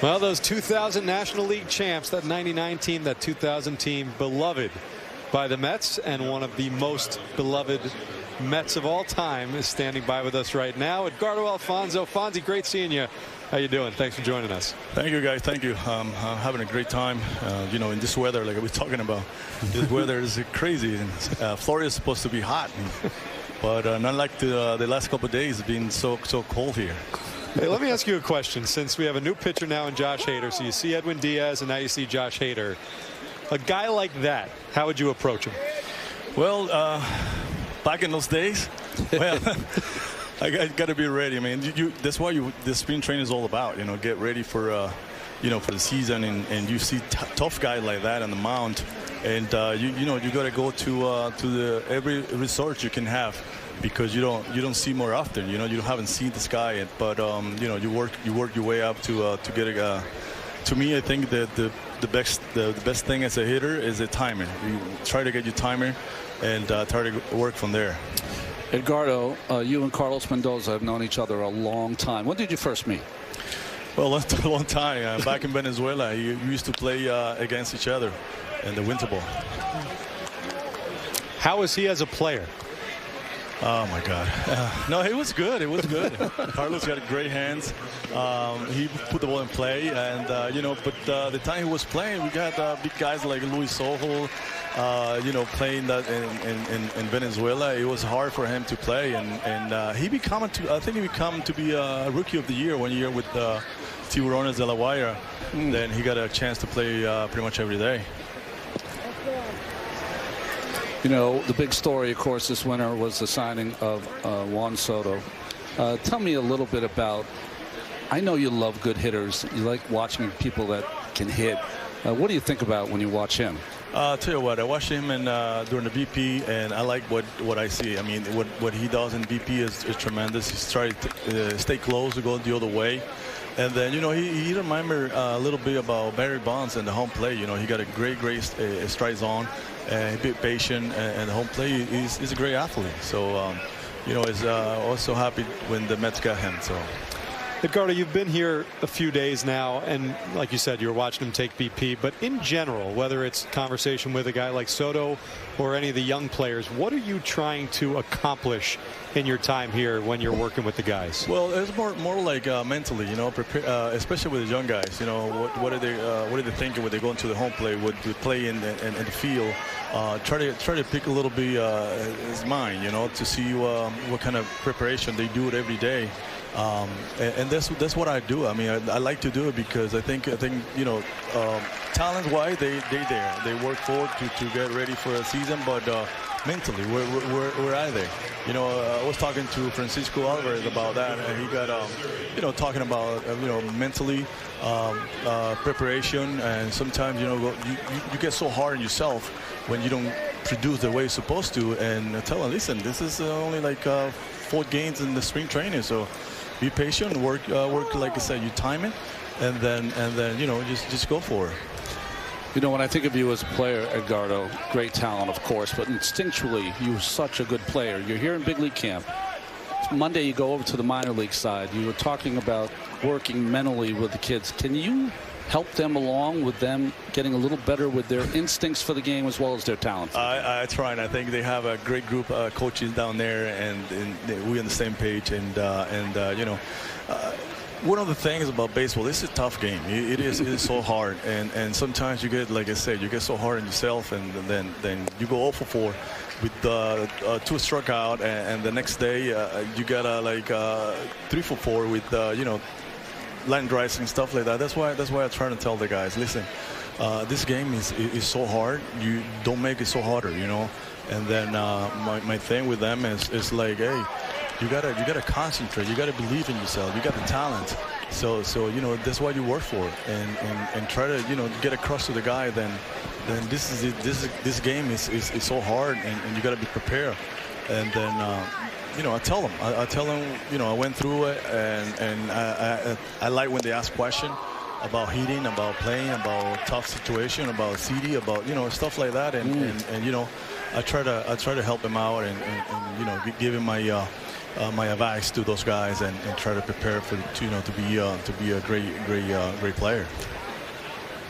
Well, those 2000 National League champs, that 99 team, that 2000 team, beloved by the Mets, and one of the most beloved Mets of all time is standing by with us right now. Edgardo Alfonzo. Fonzie, great seeing you. How you doing? Thanks for joining us. Thank you, guys. Thank you. Having a great time. You know, in this weather, like I was talking about, this weather is crazy. Florida is supposed to be hot, but not like the last couple of days. It's been so cold here. Hey, let me ask you a question. Since we have a new pitcher now in Josh Hader, so you see Edwin Diaz and now you see Josh Hader. A guy like that, how would you approach him? Well, back in those days, well, I got to be ready. I mean, that's what the spring training is all about. You know, get ready for, you know, for the season, and you see tough guys like that on the mound, and you know you got to go to every resort you can have, because you don't see more often. You know, you haven't seen this guy yet, but you know, you work your way up to get a. To me, I think that the best thing as a hitter is the timing. You try to get your timing and try to work from there. Edgardo, you and Carlos Mendoza have known each other a long time. When did you first meet? Well, a long time. Back in Venezuela, we used to play against each other in the winter ball. How is he as a player? Oh my God! No, it was good. It was good. Carlos got great hands. He put the ball in play, and you know, but the time he was playing, we got big guys like Luis Soto, you know, playing that in Venezuela. It was hard for him to play, and I think he became to be a Rookie of the Year one year with Tiburones de la Guaira. Then he got a chance to play pretty much every day. You know, the big story, of course, this winter was the signing of Juan Soto. Tell me a little bit about, I know you love good hitters. You like watching people that can hit. What do you think about when you watch him? I'll tell you what, I watched him during the BP, and I like what I see. I mean, what he does in BP is tremendous. He's trying to stay close, to go the other way. And then, you know, he reminded me a little bit about Barry Bonds and the home plate. You know, he got a great strike zone. And a bit patient, and the home play. He's a great athlete. So, you know, is also happy when the Mets got him. So, Edgardo, you've been here a few days now, and like you said, you're watching him take BP. But in general, whether it's conversation with a guy like Soto or any of the young players, what are you trying to accomplish in your time here when you're working with the guys? Well, it's more like mentally, you know, especially with the young guys. You know, what are they thinking when they go into the home plate, what they play in the field. Try to pick a little bit his mind, you know, to see what kind of preparation they do it every day. And that's what I do. I mean, I like to do it because I think you know, talent-wise, they there. They work forward to get ready for a season, but mentally, where are they? You know, I was talking to Francisco Alvarez about that, and he got you know, talking about you know, mentally preparation, and sometimes, you know, you get so hard on yourself when you don't produce the way you're supposed to, and tell them, listen, this is only like 4 games in the spring training, so be patient, work like I said, you time it, and then you know, just go for it. You know, when I think of you as a player, Edgardo, great talent, of course, but instinctually, you're such a good player. You're here in big league camp. Monday, you go over to the minor league side. You were talking about working mentally with the kids. Can you help them along with them getting a little better with their instincts for the game as well as their talent? I try, and I think they have a great group of coaches down there, and we're on the same page. And you know, one of the things about baseball, this is a tough game. It is so hard, and sometimes you get, like I said, you get so hard on yourself, and then you go 0 for 4 with 2 struck out, and the next day you got like 3 for 4 with you know, line drives and stuff like that. That's why I try to tell the guys, listen, this game is so hard. You don't make it so harder, you know. And then my thing with them is like, hey, you gotta concentrate. You gotta believe in yourself. You got the talent. So you know, that's what you work for, and try to, you know, get across to the guy. Then this game is so hard, and you gotta be prepared. And then you know, I tell them, you know, I went through it, and I like when they ask questions about hitting, about playing, about tough situation, about CD, about, you know, stuff like that, and you know, I try to help him out, and you know, give him my my advice to those guys and try to prepare for to be a great player.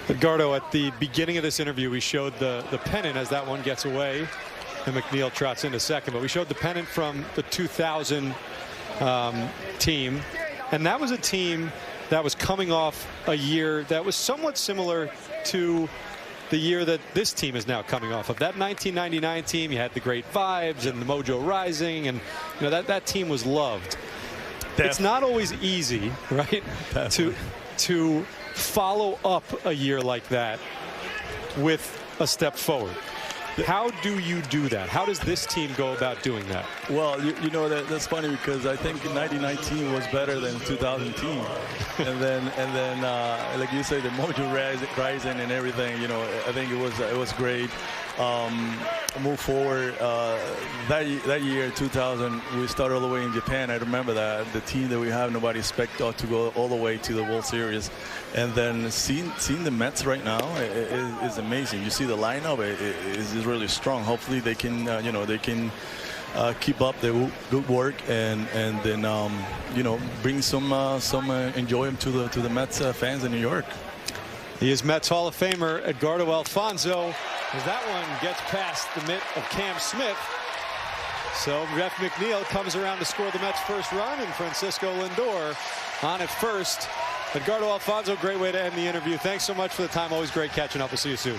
Edgardo, at the beginning of this interview, we showed the pennant as that one gets away, and McNeil trots into second. But we showed the pennant from the 2000 team, and that was a team that was coming off a year that was somewhat similar to the year that this team is now coming off of. That 1999 team, you had the great vibes and the mojo rising, and that team was loved. Definitely. It's not always easy, right, to follow up a year like that with a step forward. How do you do that? How does this team go about doing that? Well, that's funny because I think 1919 was better than 2000 team, and then like you say, the mojo rising and everything. I think it was great. Move forward. That year, 2000, we started all the way in Japan. I remember that the team that we have, nobody expected us to go all the way to the World Series, and then seeing the Mets right now is amazing. You see the lineup is really strong. Hopefully they can keep up the good work and then bring some enjoyment to the Mets fans in New York. He is Mets Hall of Famer Edgardo Alfonzo, as that one gets past the mitt of Cam Smith. So Jeff McNeil comes around to score the Mets' first run, and Francisco Lindor on at first. Edgardo Alfonzo, great way to end the interview. Thanks so much for the time. Always great catching up. We'll see you soon.